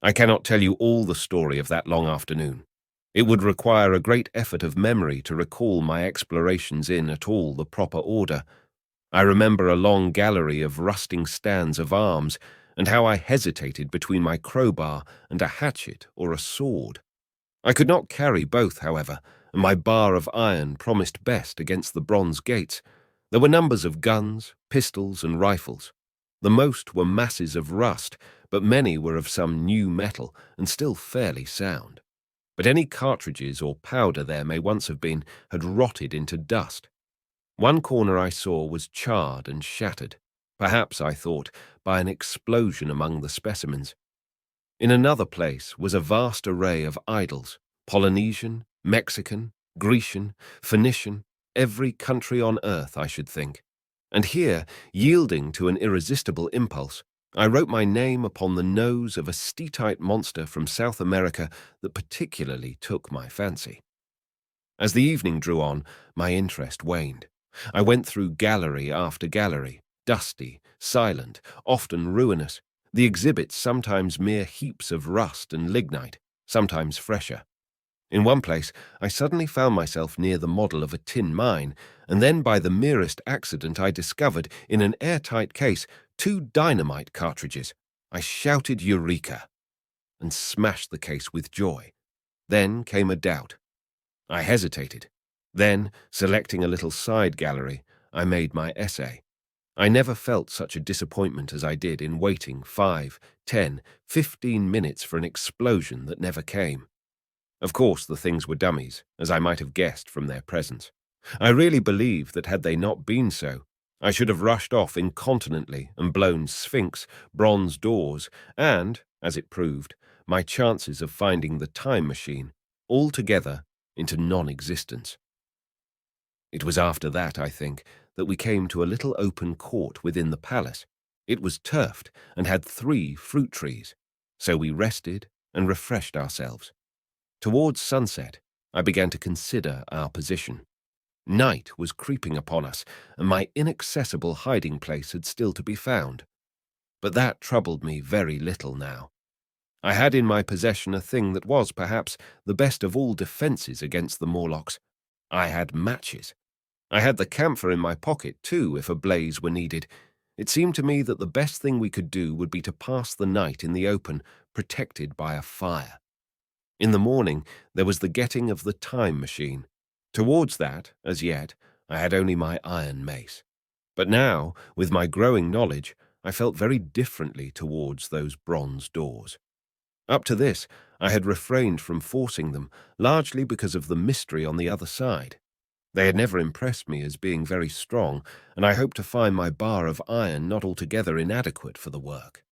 I cannot tell you all the story of that long afternoon. It would require a great effort of memory to recall my explorations in at all the proper order. I remember a long gallery of rusting stands of arms, and how I hesitated between my crowbar and a hatchet or a sword. I could not carry both, however, and my bar of iron promised best against the bronze gates. There were numbers of guns, pistols, and rifles. The most were masses of rust, but many were of some new metal and still fairly sound. But any cartridges or powder there may once have been had rotted into dust. One corner I saw was charred and shattered, perhaps, I thought, by an explosion among the specimens. In another place was a vast array of idols, Polynesian, Mexican, Grecian, Phoenician, every country on earth, I should think. And here, yielding to an irresistible impulse, I wrote my name upon the nose of a steatite monster from South America that particularly took my fancy. As the evening drew on, my interest waned. I went through gallery after gallery, dusty, silent, often ruinous, the exhibits sometimes mere heaps of rust and lignite, sometimes fresher. In one place, I suddenly found myself near the model of a tin mine, and then by the merest accident I discovered, in an airtight case, 2 dynamite cartridges. I shouted Eureka, and smashed the case with joy. Then came a doubt. I hesitated. Then, selecting a little side gallery, I made my essay. I never felt such a disappointment as I did in waiting 5, 10, 15 minutes for an explosion that never came. Of course, the things were dummies, as I might have guessed from their presence. I really believe that had they not been so, I should have rushed off incontinently and blown sphinx, bronze doors, and, as it proved, my chances of finding the time machine altogether into non-existence. It was after that, I think, that we came to a little open court within the palace. It was turfed and had 3 fruit trees, so we rested and refreshed ourselves. Towards sunset, I began to consider our position. Night was creeping upon us, and my inaccessible hiding place had still to be found. But that troubled me very little now. I had in my possession a thing that was, perhaps, the best of all defences against the Morlocks. I had matches. I had the camphor in my pocket, too, if a blaze were needed. It seemed to me that the best thing we could do would be to pass the night in the open, protected by a fire. In the morning, there was the getting of the time machine. Towards that, as yet, I had only my iron mace. But now, with my growing knowledge, I felt very differently towards those bronze doors. Up to this, I had refrained from forcing them, largely because of the mystery on the other side. They had never impressed me as being very strong, and I hoped to find my bar of iron not altogether inadequate for the work.